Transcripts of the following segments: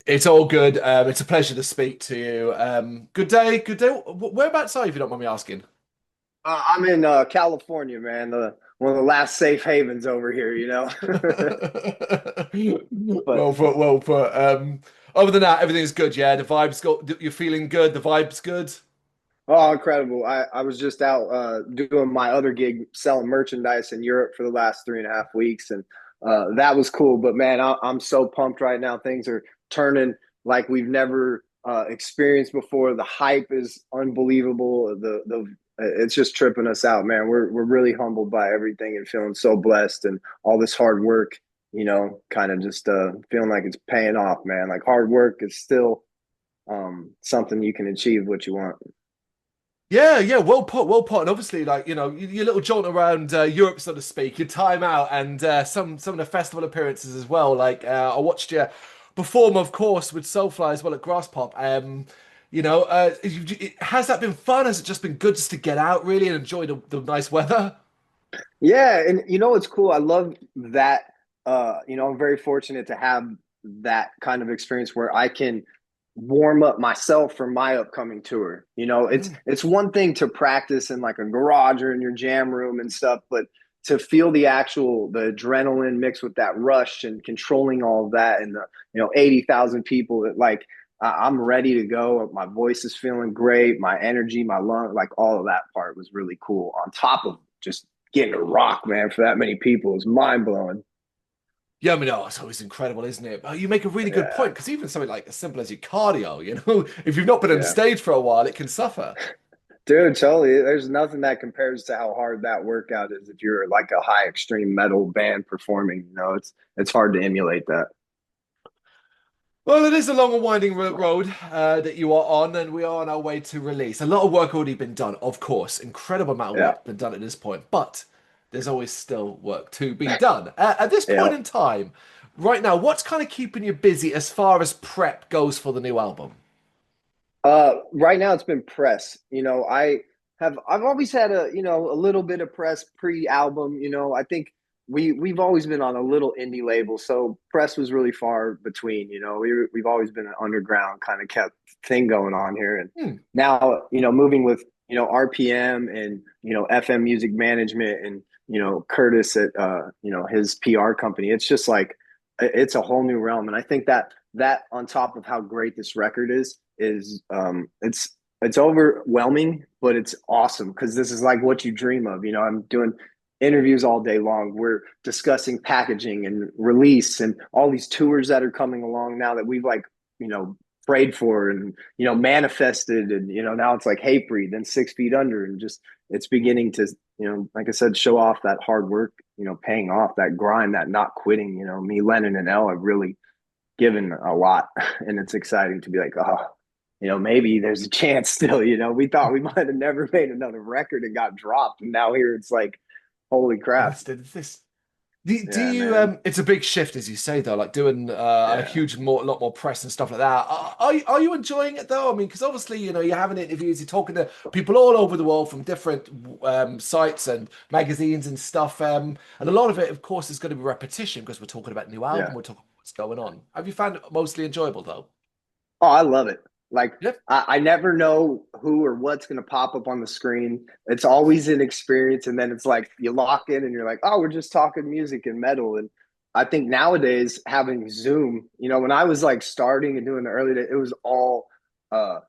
It's all good. It's a pleasure to speak to you. Good day, good day. Whereabouts are you, if you don't mind me asking? I'm in California, man. One of the last safe havens over here, you know. But Well put, well put. Other than that, everything's good, yeah. The vibe's got, you're feeling good, the vibe's good. oh, incredible! I was just out doing my other gig, selling merchandise in Europe for the last 3.5 weeks, and that was cool. But man, I'm so pumped right now. Things are turning like we've never experienced before. The hype is unbelievable. The It's just tripping us out, man. We're really humbled by everything and feeling so blessed and all this hard work. Kind of just feeling like it's paying off, man. Like hard work is still something you can achieve what you want. Yeah, yeah, well put, well put. And obviously, like, your little jaunt around Europe, so to speak, your time out, and some of the festival appearances as well. Like, I watched you perform, of course, with Soulfly as well at Grasspop. Has that been fun? Has it just been good just to get out really and enjoy the nice weather? Yeah, and you know what's cool? I love that. I'm very fortunate to have that kind of experience where I can warm up myself for my upcoming tour. It's one thing to practice in like a garage or in your jam room and stuff, but to feel the adrenaline mixed with that rush and controlling all of that and the 80,000 people that like I'm ready to go. My voice is feeling great. My energy, my lung, like all of that part was really cool. On top of just getting to rock, man, for that many people is mind blowing. Yeah, I mean, oh, it's always incredible, isn't it? But you make a really good Yeah, point because even something like as simple as your cardio, if you've not been on yeah. stage for a while, it can suffer. Dude, totally. There's nothing that compares to how hard that workout is if you're like a high extreme metal band performing. It's hard to emulate that. Well, it is a long and winding road that you are on, and we are on our way to release. A lot of work already been done, of course. Incredible amount of Yeah. work been done at this point, but there's always still work to be done. At this point Yeah. in time, right now, what's kind of keeping you busy as far as prep goes for the new album? Right now it's been press. I've always had a little bit of press pre-album. I think we've always been on a little indie label, so press was really far between. We've always been an underground kind of kept thing going on here, and Hmm. now moving with RPM and FM Music Management and Curtis at his PR company. It's just like it's a whole new realm, and I think that on top of how great this record is it's overwhelming, but it's awesome because this is like what you dream of. I'm doing interviews all day long. We're discussing packaging and release and all these tours that are coming along now that we've like, you know, prayed for and manifested, and now it's like Hatebreed, then 6 Feet Under, and just it's beginning to like I said, show off that hard work, paying off, that grind, that not quitting. Me, Lennon, and Elle have really given a lot, and it's exciting to be like, oh, maybe there's a chance still. We thought we might have never made another record and got dropped, and now here it's like, holy crap. It's this. Do Yeah, you man. it's a big shift as you say though, like doing a Yeah, huge lot more press and stuff like that. Are you enjoying it though? I mean, because obviously, you're having interviews, you're talking to people all over the world from different sites and magazines and stuff. And a lot of it, of course, is going to be repetition because we're talking about new album, yeah. we're talking about what's going on. Have you found it mostly enjoyable though? Oh, I love it. Like, Yep. I never know who or what's going to pop up on the screen. It's always an experience. And then it's like you lock in and you're like, oh, we're just talking music and metal. And I think nowadays having Zoom, when I was like starting and doing the early days, it was all uh,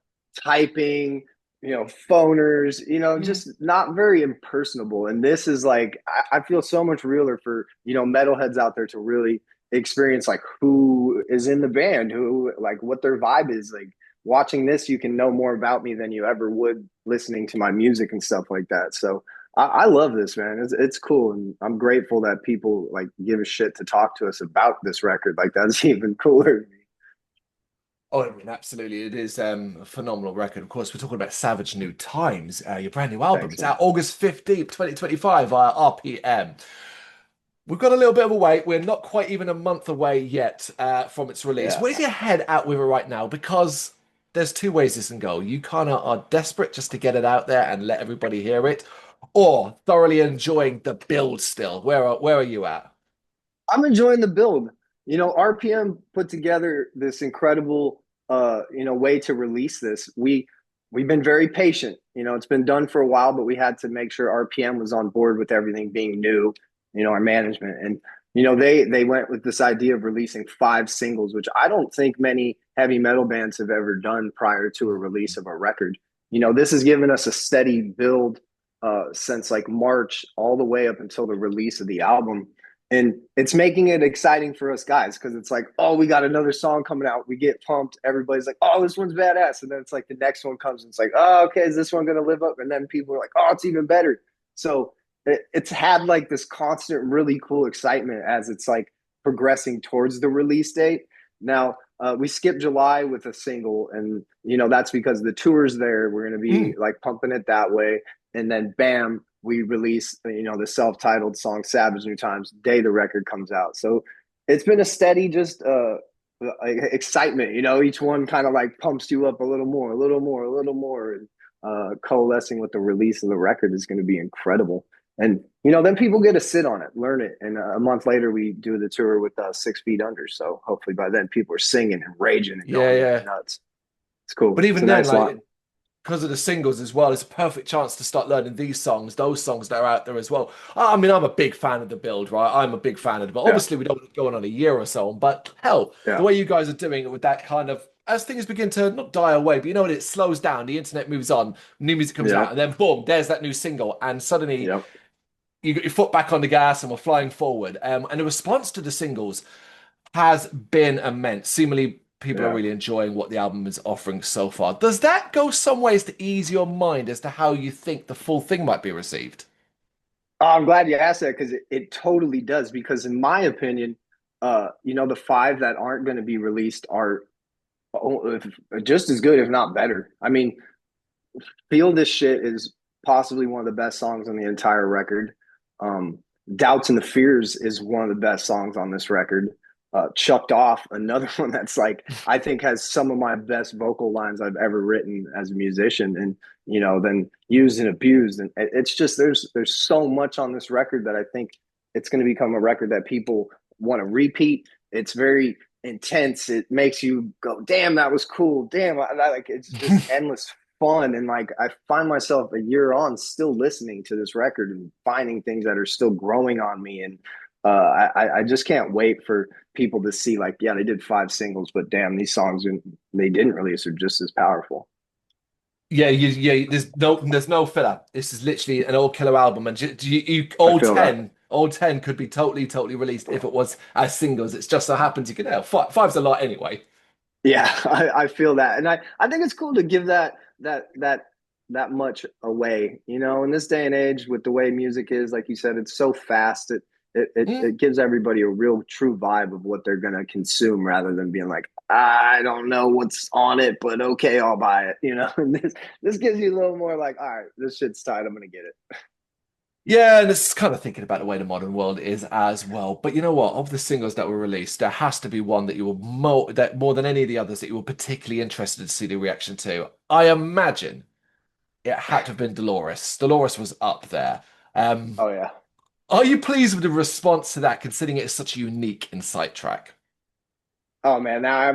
typing, phoners, Mm. just not very impersonable. And this is like, I feel so much realer for, metalheads out there to really experience like who is in the band, who like what their vibe is. Like watching this, you can know more about me than you ever would listening to my music and stuff like that. So I love this, man. It's cool, and I'm grateful that people like give a shit to talk to us about this record. Like that's even cooler to me. Oh, I mean, absolutely. It is a phenomenal record. Of course, we're talking about Savage New Times, your brand new album. Thanks, It's man. out August 15th, 2025 via RPM. We've got a little bit of a wait. We're not quite even a month away yet from its release. Yeah. Where's your head at with it right now? Because there's two ways this can go. You kind of are desperate just to get it out there and let everybody hear it, or thoroughly enjoying the build still. Where are you at? I'm enjoying the build. RPM put together this incredible way to release this. We've been very patient. It's been done for a while, but we had to make sure RPM was on board with everything being new, our management. And they went with this idea of releasing 5 singles, which I don't think many heavy metal bands have ever done prior to a release of a record. This has given us a steady build since like March all the way up until the release of the album. And it's making it exciting for us guys because it's like, oh, we got another song coming out. We get pumped. Everybody's like, oh, this one's badass. And then it's like the next one comes and it's like, oh, okay, is this one going to live up? And then people are like, oh, it's even better. So it's had like this constant, really cool excitement as it's like progressing towards the release date. Now, we skipped July with a single, and that's because the tour's there. We're going to be like pumping it that way. And then bam, we release the self-titled song Savage New Times day the record comes out. So it's been a steady just excitement. Each one kind of like pumps you up a little more, a little more, a little more. And coalescing with the release of the record is going to be incredible. And then people get to sit on it, learn it, and a month later we do the tour with 6 Feet Under. So hopefully by then people are singing and raging and Yeah, going yeah. nuts. It's cool. But It's even a then, nice like line. because of the singles as well, it's a perfect chance to start learning these songs, those songs that are out there as well. I mean, I'm a big fan of the build, right? I'm a big fan of it, but Yeah, obviously we don't want to go on a year or so on. But hell, the yeah, way you guys are doing it with that kind of as things begin to not die away, but when it slows down, the internet moves on, new music comes yeah, out, and then boom, there's that new single, and suddenly yeah, you got your foot back on the gas and we're flying forward. And the response to the singles has been immense. Seemingly, people are yeah. really enjoying what the album is offering so far. Does that go some ways to ease your mind as to how you think the full thing might be received? Oh, I'm glad you asked that because it totally does. Because in my opinion, the 5 that aren't going to be released are just as good, if not better. I mean, Feel This Shit is possibly one of the best songs on the entire record. Um, Doubts and the Fears is one of the best songs on this record. Chucked Off, another one that's like, I think has some of my best vocal lines I've ever written as a musician. And, then Used and Abused. And it's just, there's so much on this record that I think it's going to become a record that people want to repeat. It's very intense. It makes you go, damn, that was cool. Damn, like it's just endless fun. And like I find myself a year on still listening to this record and finding things that are still growing on me. And I just can't wait for people to see like, yeah, they did 5 singles, but damn, these songs they didn't release are just as powerful. Yeah, there's no filler. This is literally an all killer album, and I all feel that. 10 could be totally released if it was as singles. It's just so happens you can have five's a lot anyway. Yeah, I feel that. And I think it's cool to give that much away. In this day and age with the way music is, like you said, it's so fast. It gives everybody a real true vibe of what they're gonna consume rather than being like, I don't know what's on it, but okay, I'll buy it. And this gives you a little more like, all right, this shit's tight, I'm gonna get it. Yeah, and it's kind of thinking about the way the modern world is as well. But you know what? Of the singles that were released, there has to be one that you were more than any of the others that you were particularly interested to see the reaction to. I imagine it had to have been Dolores. Dolores was up there. Um, Oh yeah. are you pleased with the response to that, considering it is such a unique Incite track? Oh man, now I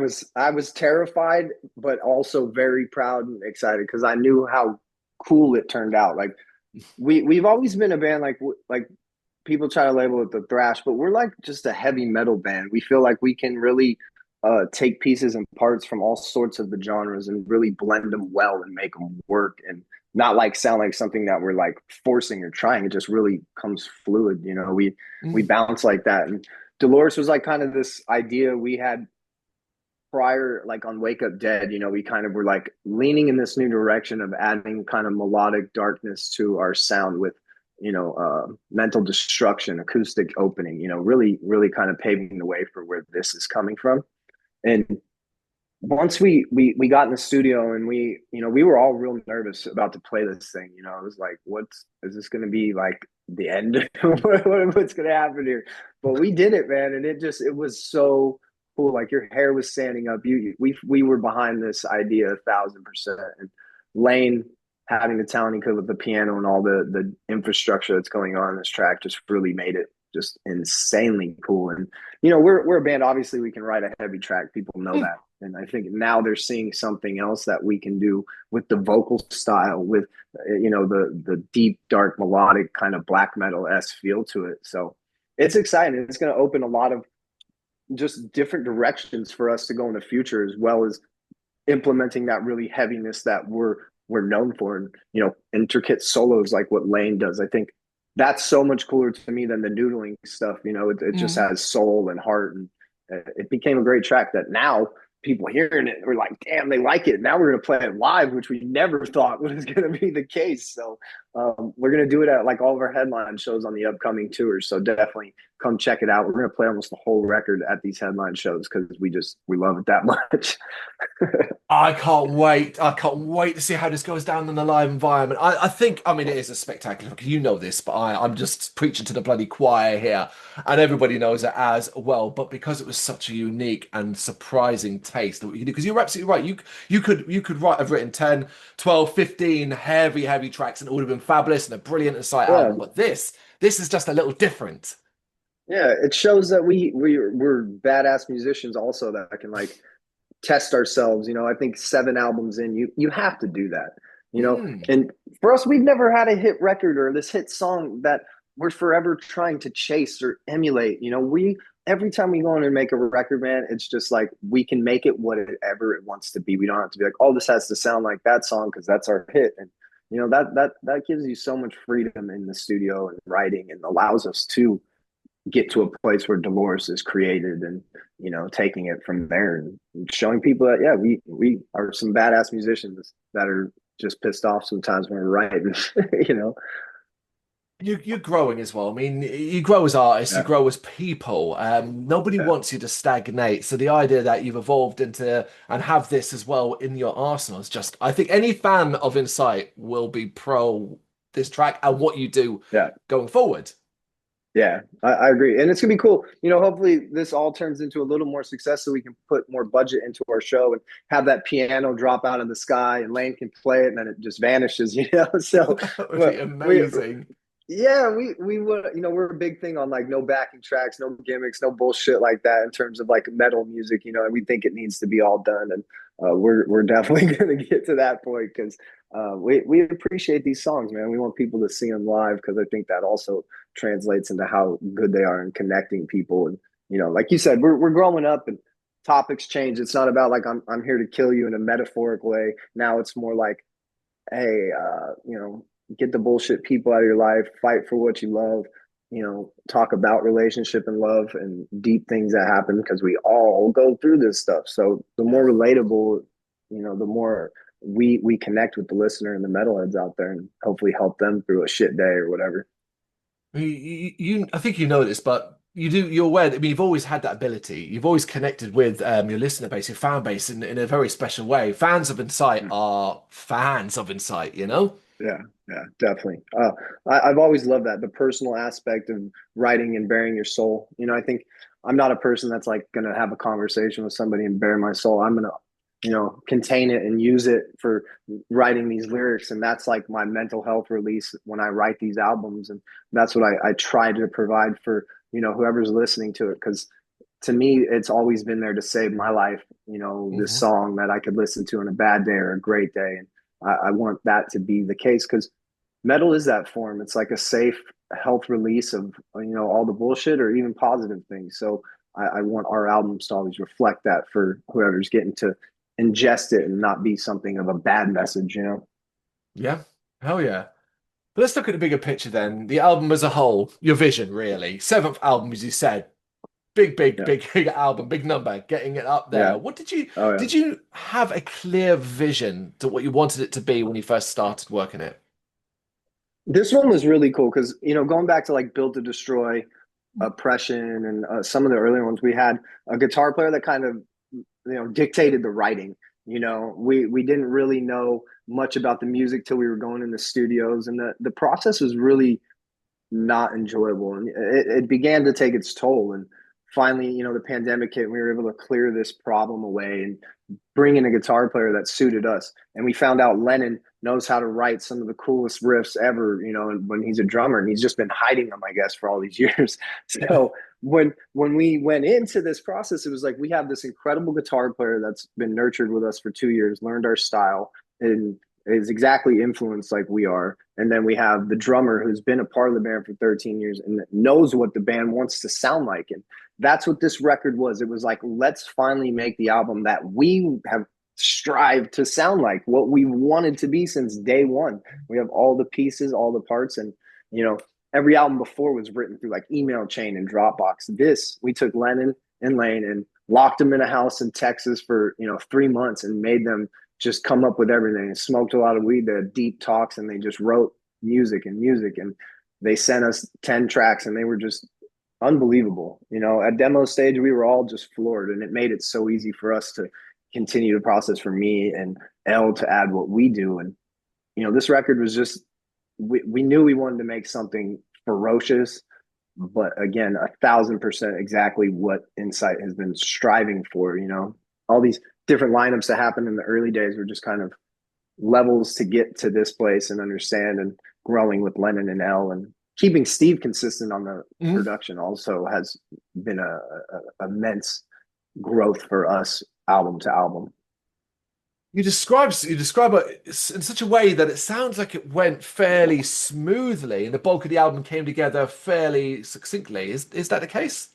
was terrified, but also very proud and excited because I knew how cool it turned out. Like we've always been a band like people try to label it the thrash, but we're like just a heavy metal band. We feel like we can really take pieces and parts from all sorts of the genres and really blend them well and make them work and not like sound like something that we're like forcing or trying. It just really comes fluid. We Mm. bounce like that. And Dolores was like kind of this idea we had prior, like on Wake Up Dead. We kind of were like leaning in this new direction of adding kind of melodic darkness to our sound with mental destruction, acoustic opening, really really kind of paving the way for where this is coming from. And once we got in the studio and we were all real nervous about to play this thing. It was like, what's is this going to be like the end? What's going to happen here? But we did it, man, and it was so cool. Like your hair was standing up. We were behind this idea 1,000%. And Lane having the talent he could with the piano and all the infrastructure that's going on in this track just really made it just insanely cool. And we're a band. Obviously, we can write a heavy track. People know Mm. that, and I think now they're seeing something else that we can do with the vocal style, with the deep, dark, melodic kind of black metal s feel to it. So it's exciting. It's going to open a lot of just different directions for us to go in the future, as well as implementing that really heaviness that we're known for, and intricate solos like what Lane does. I think that's so much cooler to me than the noodling stuff. It just Mm. has soul and heart, and it became a great track that now people hearing it we're like, damn, they like it. Now we're going to play it live, which we never thought was going to be the case. So we're going to do it at like all of our headline shows on the upcoming tours. So definitely come check it out. We're going to play almost the whole record at these headline shows because we love it that much. I can't wait. I can't wait to see how this goes down in the live environment. I think, I mean, it is a spectacular, you know this, but I'm just preaching to the bloody choir here, and everybody knows it as well. But because it was such a unique and surprising taste that we could do, because you're absolutely right. You could have written 10, 12, 15 heavy tracks and it would have been fabulous and a brilliant Incite Yeah. album. But this is just a little different. Yeah, it shows that we're badass musicians also that can like test ourselves. I think 7 albums in, you have to do that. Mm. And for us, we've never had a hit record or this hit song that we're forever trying to chase or emulate. We every time we go in and make a record, man, it's just like we can make it whatever it wants to be. We don't have to be like, oh, this has to sound like that song because that's our hit. And that gives you so much freedom in the studio and writing, and allows us to get to a place where Dolores is created, and taking it from there and showing people that, yeah, we are some badass musicians that are just pissed off sometimes when we're writing. you know You're growing as well. I mean, you grow as artists, you yeah, grow as people. Nobody yeah, wants you to stagnate. So the idea that you've evolved into and have this as well in your arsenal is just, I think any fan of Incite will be pro this track and what you do yeah. going forward. Yeah, I agree. And it's gonna be cool. Hopefully this all turns into a little more success so we can put more budget into our show and have that piano drop out of the sky and Lane can play it and then it just vanishes. So That would be but we amazing. yeah, we would, we're a big thing on like no backing tracks, no gimmicks, no bullshit like that in terms of like metal music, and we think it needs to be all done. And we're definitely going to get to that point because we appreciate these songs, man. We want people to see them live because I think that also translates into how good they are in connecting people. And, like you said, we're growing up and topics change. It's not about like I'm here to kill you in a metaphoric way. Now it's more like, hey, get the bullshit people out of your life, fight for what you love, talk about relationship and love and deep things that happen because we all go through this stuff. So the more relatable, the more we connect with the listener and the metalheads out there and hopefully help them through a shit day or whatever. I think you know this, but you're aware that, I mean, you've always had that ability. You've always connected with your listener base, your fan base in a very special way. Fans of Incite are fans of Incite, you know? Yeah, yeah, definitely. I've always loved that, the personal aspect of writing and bearing your soul. I think I'm not a person that's like going to have a conversation with somebody and bare my soul. I'm going to, contain it and use it for writing these lyrics. And that's like my mental health release when I write these albums. And that's what I try to provide for, whoever's listening to it. Because to me, it's always been there to save my life. This Hmm. song that I could listen to on a bad day or a great day. And I want that to be the case because metal is that form. It's like a safe health release of all the bullshit or even positive things. So I want our albums to always reflect that for whoever's getting to ingest it and not be something of a bad message. Yeah, hell yeah. But let's look at the bigger picture then. The album as a whole, your vision, really. Seventh album, as you said, Yeah, big album, big number, getting it up yeah, there. What did you oh yeah. did you have a clear vision to what you wanted it to be when you first started working it? This one was really cool because going back to like Built to Destroy, Oppression, and some of the earlier ones, we had a guitar player that kind of dictated the writing. We didn't really know much about the music till we were going in the studios, and the process was really not enjoyable, and it began to take its toll. And finally, the pandemic hit, and we were able to clear this problem away and bring in a guitar player that suited us. And we found out Lennon knows how to write some of the coolest riffs ever, when he's a drummer, and he's just been hiding them, I guess, for all these years. So when we went into this process, it was like we have this incredible guitar player that's been nurtured with us for 2 years, learned our style, and is exactly influenced like we are. And then we have the drummer who's been a part of the band for 13 years and knows what the band wants to sound like. And that's what this record was. It was like, let's finally make the album that we have strived to sound like, what we wanted to be since day one. We have all the pieces, all the parts, and every album before was written through like email chain and Dropbox. This, we took Lennon and Lane and locked them in a house in Texas for 3 months and made them just come up with everything. And smoked a lot of weed, they had deep talks, and they just wrote music, and they sent us 10 tracks, and they were just unbelievable. At demo stage, we were all just floored, and it made it so easy for us to continue the process, for me and Elle to add what we do. And this record was just, we knew we wanted to make something ferocious, but again, 1,000% exactly what Incite has been striving for. All these different lineups that happened in the early days were just kind of levels to get to this place and understand, and growing with Lennon and Elle, and keeping Steve consistent on the production also has been a immense growth for us, album to album. You describe it in such a way that it sounds like it went fairly smoothly, and the bulk of the album came together fairly succinctly. Is that the case?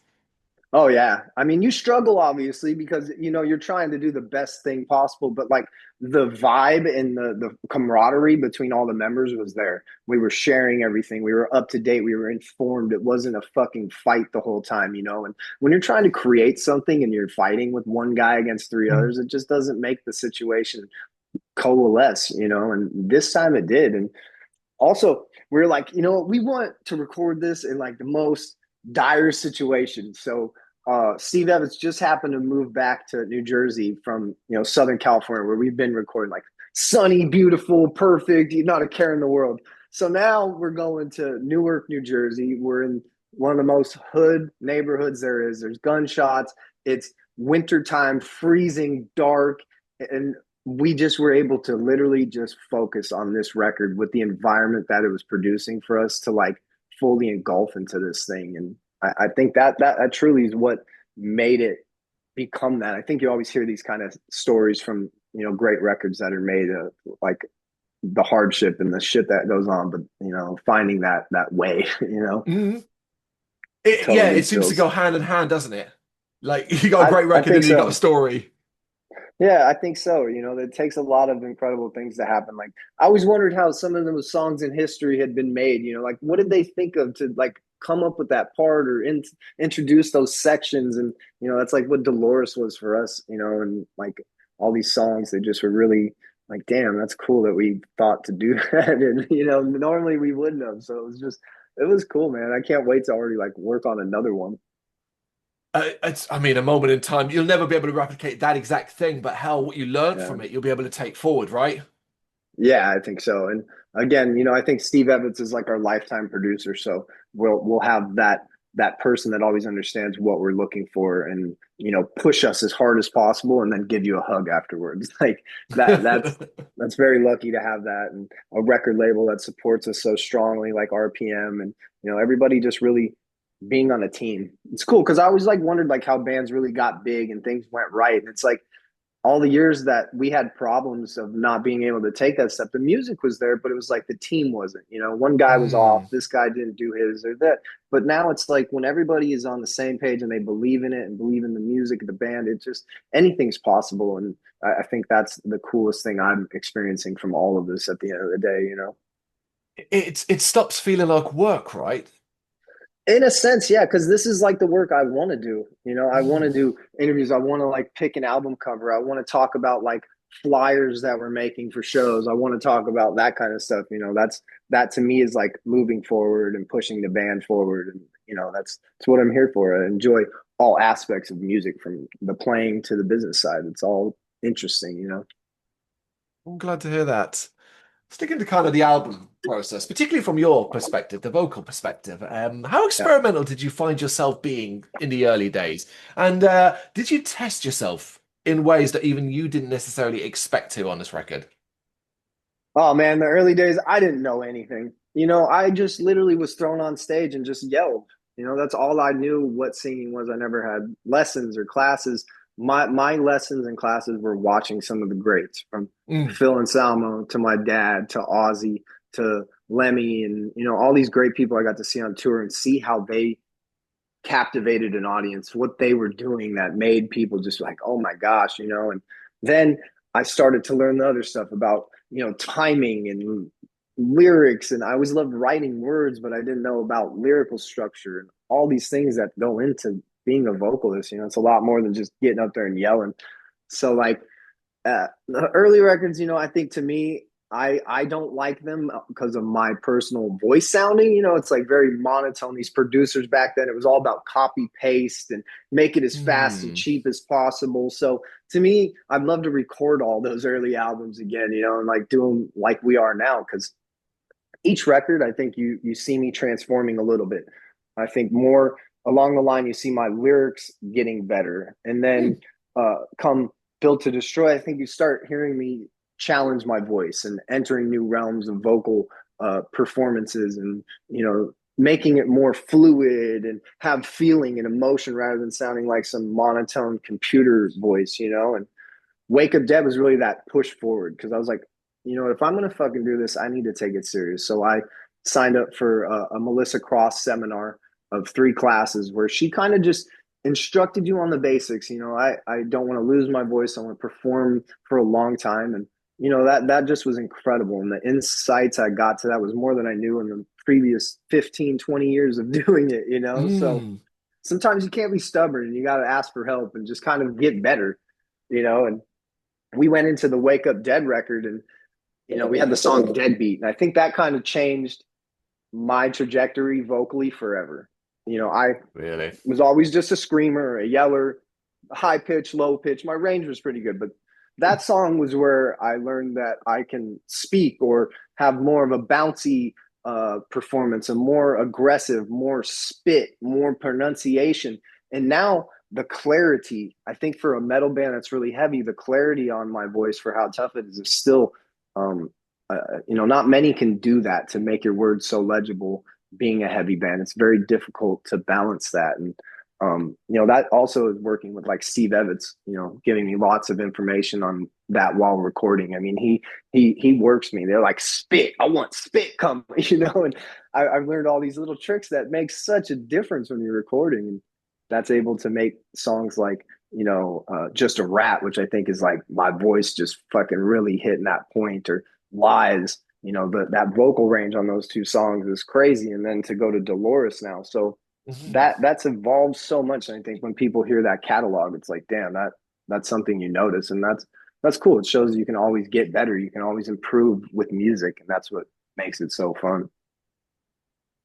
Oh yeah. I mean, you struggle obviously because you're trying to do the best thing possible, but like the vibe and the camaraderie between all the members was there. We were sharing everything. We were up to date. We were informed. It wasn't a fucking fight the whole time. And when you're trying to create something and you're fighting with one guy against three others, it just doesn't make the situation coalesce, and this time it did. And also, we're like, we want to record this in like the most dire situation. So Steve Evans just happened to move back to New Jersey from Southern California, where we've been recording like sunny, beautiful, perfect, not a care in the world. So now we're going to Newark, New Jersey. We're in one of the most hood neighborhoods there is. There's gunshots. It's wintertime, freezing, dark, and we just were able to literally just focus on this record with the environment that it was producing for us to like fully engulf into this thing. And I think that truly is what made it become that. I think you always hear these kind of stories from great records that are made of like the hardship and the shit that goes on, but finding that way, Mm-hmm. Yeah, totally it seems to feels. go hand in hand, doesn't it? Like you got a great I record and think then you got a so. story. Yeah, I think so. It takes a lot of incredible things to happen. Like I always wondered how some of those songs in history had been made. Like what did they think of to like come up with that part or introduce those sections? And that's like what Dolores was for us. And like all these songs, they just were really like, damn, that's cool that we thought to do that. And normally we wouldn't have. So it was cool, man. I can't wait to already like work on another one. I mean, a moment in time. You'll never be able to replicate that exact thing, but hell, what you learned Yeah. from it, you'll be able to take forward, right? Yeah, I think so. And again, I think Steve Evans is like our lifetime producer. So we'll have that person that always understands what we're looking for, and push us as hard as possible and then give you a hug afterwards. Like that's very lucky to have that, and a record label that supports us so strongly like RPM, and everybody just really being on a team. It's cool because I always like wondered like how bands really got big and things went right. And it's like all the years that we had problems of not being able to take that step, the music was there, but it was like the team wasn't. One guy was off, Mm. this guy didn't do his or that. But now it's like when everybody is on the same page and they believe in it and believe in the music of the band, it just anything's possible. And I think that's the coolest thing I'm experiencing from all of this at the end of the day. It stops feeling like work, right? In a sense, yeah, because this is like the work I want to do. I want to Mm. do interviews. I want to like pick an album cover. I want to talk about like flyers that we're making for shows. I want to talk about that kind of stuff. That to me is like moving forward and pushing the band forward. And that's what I'm here for. I enjoy all aspects of music, from the playing to the business side. It's all interesting. I'm glad to hear that. Sticking to kind of the album process, particularly from your perspective, the vocal perspective, how Yeah. experimental did you find yourself being in the early days? And did you test yourself in ways that even you didn't necessarily expect to on this record? Oh man, the early days, I didn't know anything. I just literally was thrown on stage and just yelled. That's all I knew what singing was. I never had lessons or classes. My lessons and classes were watching some of the greats, from Mm. Phil and Salmo to my dad to Ozzy to Lemmy, and all these great people I got to see on tour and see how they captivated an audience, what they were doing that made people just like, oh my gosh. And then I started to learn the other stuff about, timing and lyrics. And I always loved writing words, but I didn't know about lyrical structure and all these things that go into being a vocalist. It's a lot more than just getting up there and yelling. So, like, the early records, I think to me, I don't like them because of my personal voice sounding. It's like very monotone. These producers back then, it was all about copy paste and make it as fast and Mm. cheap as possible. So to me, I'd love to record all those early albums again, and like do them like we are now. Because each record, I think you see me transforming a little bit. I think more along the line, you see my lyrics getting better, and then come Built to Destroy, I think you start hearing me challenge my voice and entering new realms of vocal performances, and making it more fluid and have feeling and emotion rather than sounding like some monotone computer voice. And Wake Up Dead was really that push forward, because I was like, if I'm gonna fucking do this, I need to take it serious. So I signed up for a Melissa Cross seminar of 3 classes where she kind of just instructed you on the basics. I don't want to lose my voice. I want to perform for a long time, and that just was incredible. And the insights I got to that was more than I knew in the previous 15, 20 years of doing it. So Mm. sometimes you can't be stubborn, and you got to ask for help and just kind of get better. And we went into the Wake Up Dead record, and we had the song Deadbeat, and I think that kind of changed my trajectory vocally forever. I Really? was always just a screamer, a yeller, high pitch, low pitch. My range was pretty good, but that song was where I learned that I can speak or have more of a bouncy performance, a more aggressive, more spit, more pronunciation. And now the clarity, I think for a metal band that's really heavy, the clarity on my voice for how tough it is still, um, not many can do that, to make your words so legible being a heavy band. It's very difficult to balance that. And that also is working with like Steve Evans, giving me lots of information on that while recording. I mean, he works me. They're like, spit, I want spit come, and I've learned all these little tricks that make such a difference when you're recording. And that's able to make songs like, Just a Rat, which I think is like my voice just fucking really hitting that point, or Lies. That vocal range on those 2 songs is crazy. And then to go to Dolores now, so Mm. that's evolved so much. And I think when people hear that catalog, it's like, damn, that's something you notice, and that's cool. It shows you can always get better, you can always improve with music, and that's what makes it so fun.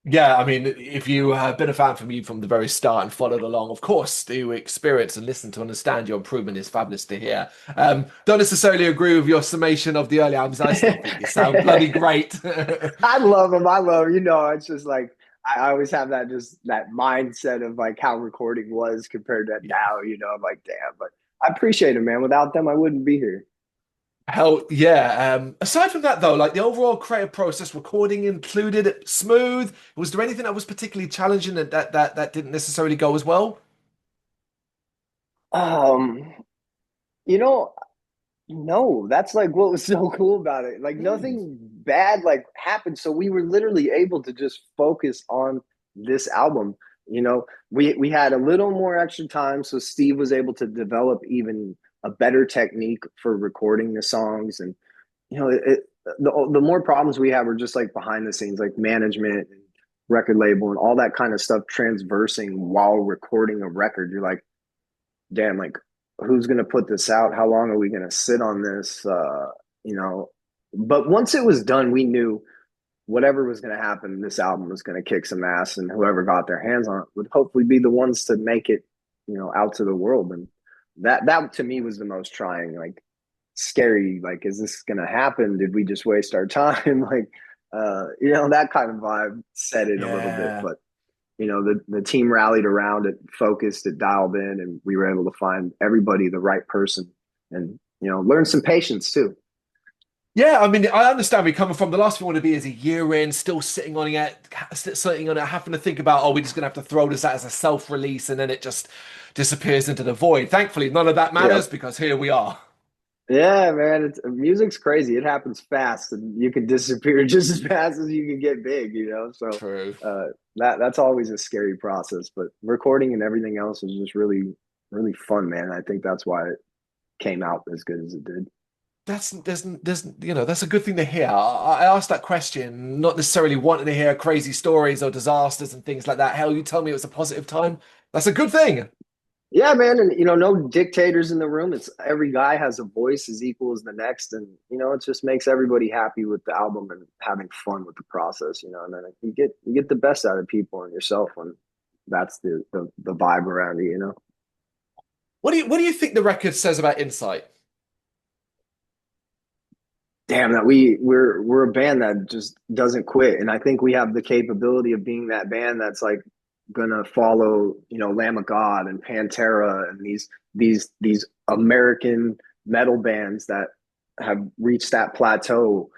Yeah, I mean, if you have been a fan for me from the very start and followed along, of course, the experience and listen to understand your improvement is fabulous to hear. Don't necessarily agree with your summation of the early albums. I still think you sound bloody great. I love them. I love, it's just like, I always have that mindset of like how recording was compared to now. I'm like, damn, but I appreciate it, man. Without them, I wouldn't be here. Hell yeah. Aside from that, though, like the overall creative process, recording included smooth. Was there anything that was particularly challenging that didn't necessarily go as well? Um, you know, No, that's like what was so cool about it. Like Mm. nothing bad like happened, so we were literally able to just focus on this album. We had a little more extra time, so Steve was able to develop even a better technique for recording the songs. And the more problems we had were just like behind the scenes, like management and record label and all that kind of stuff transversing while recording a record. You're like, damn, like who's going to put this out? How long are we going to sit on this? You know, but once it was done, we knew whatever was going to happen, this album was going to kick some ass, and whoever got their hands on it would hopefully be the ones to make it, out to the world. And that to me was the most trying, like scary. Like, is this going to happen? Did we just waste our time? Like, that kind of vibe set in a little bit, Yeah. but the team rallied around it, focused, it dialed in, and we were able to find everybody the right person, and learn some patience too. Yeah, I mean, I understand where you're coming from. The last thing we want to be is a year in, still sitting on it, having to think about, oh, we're just gonna have to throw this out as a self-release, and then it just disappears into the void. Thankfully, none of that Yeah. matters because here we are. Yeah, man, it's music's crazy. It happens fast, and you can disappear just as fast as you can get big, you know. So True. that's always a scary process. But recording and everything else is just really, really fun, man. I think that's why it came out as good as it did. That's a good thing to hear. I asked that question, not necessarily wanting to hear crazy stories or disasters and things like that. Hell, you tell me it was a positive time. That's a good thing. Yeah, man, and no dictators in the room. It's every guy has a voice as equal as the next, and it just makes everybody happy with the album and having fun with the process. And then you get the best out of people and yourself when that's the vibe around you. What do you think the record says about Insight? Damn, that we're a band that just doesn't quit, and I think we have the capability of being that band that's like gonna follow Lamb of God and Pantera and these American metal bands that have reached that plateau,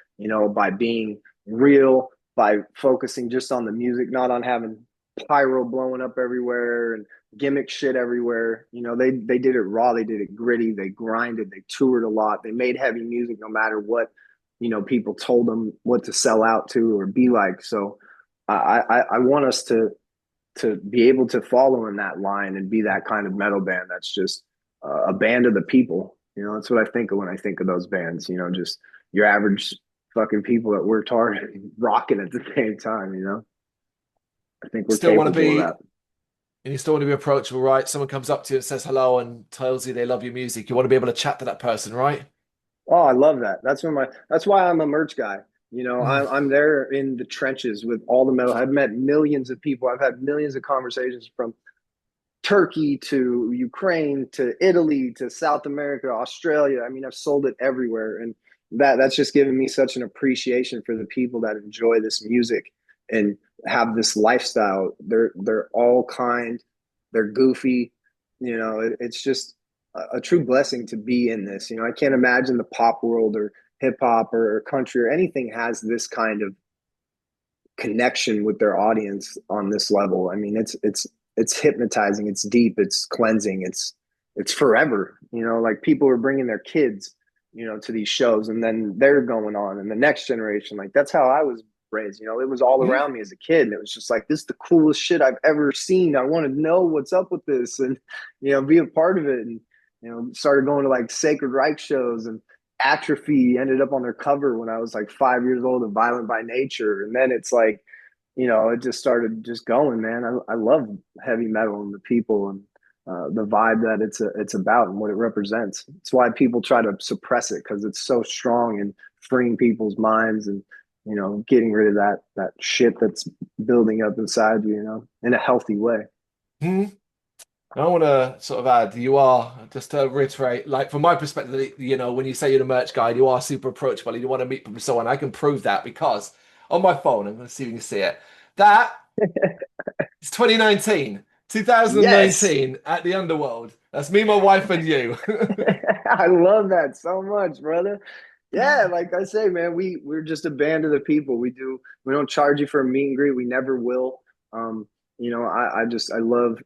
by being real, by focusing just on the music, not on having pyro blowing up everywhere and gimmick shit everywhere. They did it raw, they did it gritty, they grinded, they toured a lot, they made heavy music no matter what people told them what to sell out to or be like. So I want us to be able to follow in that line and be that kind of metal band that's just a band of the people. That's what I think of when I think of those bands. Just your average fucking people that worked hard and rocking at the same time. I think we're Still want to capable of be, that. and you still want to be approachable, right? Someone comes up to you and says hello and tells you they love your music. You want to be able to chat to that person, right? Oh, I love that. That's why I'm a merch guy. Mm. I'm there in the trenches with all the metal. I've met millions of people. I've had millions of conversations from Turkey to Ukraine to Italy to South America, Australia. I mean, I've sold it everywhere, and that's just given me such an appreciation for the people that enjoy this music and have this lifestyle. They're all kind, they're goofy. It's just a true blessing to be in this. I can't imagine the pop world or hip hop or country or anything has this kind of connection with their audience on this level. I mean, it's hypnotizing, it's deep, it's cleansing, it's forever. Like people are bringing their kids, to these shows, and then they're going on, and the next generation. Like that's how I was raised. It was all Mm. around me as a kid, and it was just like this is the coolest shit I've ever seen. I want to know what's up with this, and be a part of it, and started going to like Sacred Reich shows and Atrophy ended up on their cover when I was like 5 years old of Violent by Nature. And then it's like, it just started just going, man. I love heavy metal and the people and the vibe that it's about and what it represents. It's why people try to suppress it because it's so strong and freeing people's minds and getting rid of that shit that's building up inside you, in a healthy way. Mm. I want to sort of add, you are, just to reiterate, like from my perspective, when you say you're the merch guy, you are super approachable and you want to meet people so on. I can prove that because on my phone, I'm going to see if you can see it. That is 2019, Yes. 2019 at the Underworld. That's me, my wife, and you. I love that so much, brother. Yeah, like I say, man, we're just a band of the people. We don't charge you for a meet and greet. We never will. I love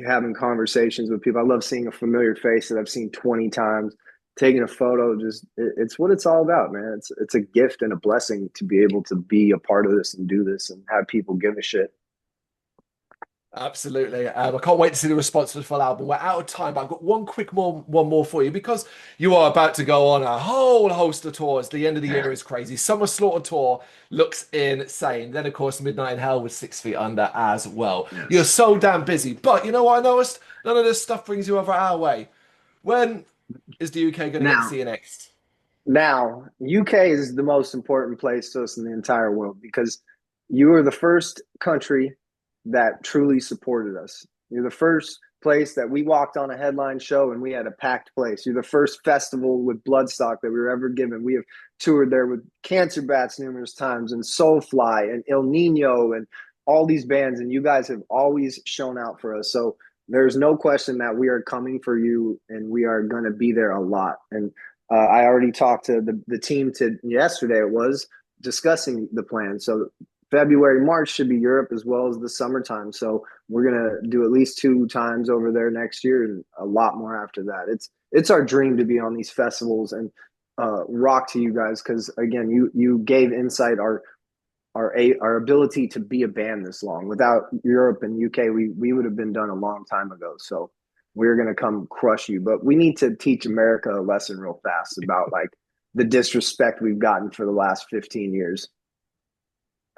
having conversations with people. I love seeing a familiar face that I've seen 20 times, taking a photo. It's what it's all about, man. It's a gift and a blessing to be able to be a part of this and do this and have people give a shit. Absolutely. I can't wait to see the response to the full album. We're out of time, but I've got one more for you because you are about to go on a whole host of tours. The end of the year is crazy. Summer Slaughter tour looks insane. Then, of course, Midnight in Hell with 6 Feet Under as well. You're Yes. so damn busy. But you know what I noticed? None of this stuff brings you over our way. When is the UK going to get to Now, see you next? Now, UK is the most important place to us in the entire world because you are the first country that truly supported us. You're the first place that we walked on a headline show and we had a packed place. You're the first festival with Bloodstock that we were ever given. We have toured there with Cancer Bats numerous times and Soulfly and El Nino and all these bands, and you guys have always shown out for us. So there's no question that we are coming for you and we are going to be there a lot. And I already talked to the team to yesterday. It was discussing the plan. So February, March should be Europe as well as the summertime. So we're gonna do at least 2 times over there next year, and a lot more after that. It's our dream to be on these festivals and rock to you guys, because again, you gave Incite our ability to be a band this long. Without Europe and UK, we would have been done a long time ago. So we're gonna come crush you. But we need to teach America a lesson real fast about like the disrespect we've gotten for the last 15 years.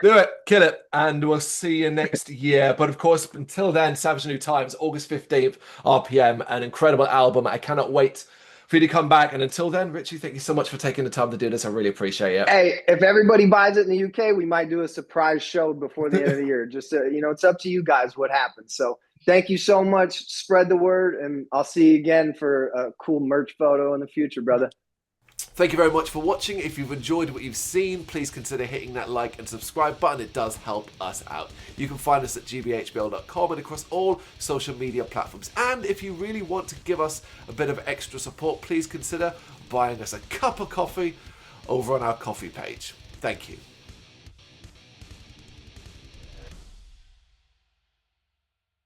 Do it, kill it, and we'll see you next year. But of course, until then, Savage New Times, August 15th, RPM, an incredible album. I cannot wait for you to come back. And until then, Richie, thank you so much for taking the time to do this. I really appreciate it. Hey, if everybody buys it in the UK, we might do a surprise show before the end of the year. Just it's up to you guys what happens. So thank you so much. Spread the word, and I'll see you again for a cool merch photo in the future, brother. Thank you very much for watching. If you've enjoyed what you've seen, please consider hitting that like and subscribe button. It does help us out. You can find us at gbhbl.com and across all social media platforms. And if you really want to give us a bit of extra support, please consider buying us a cup of coffee over on our coffee page. Thank you.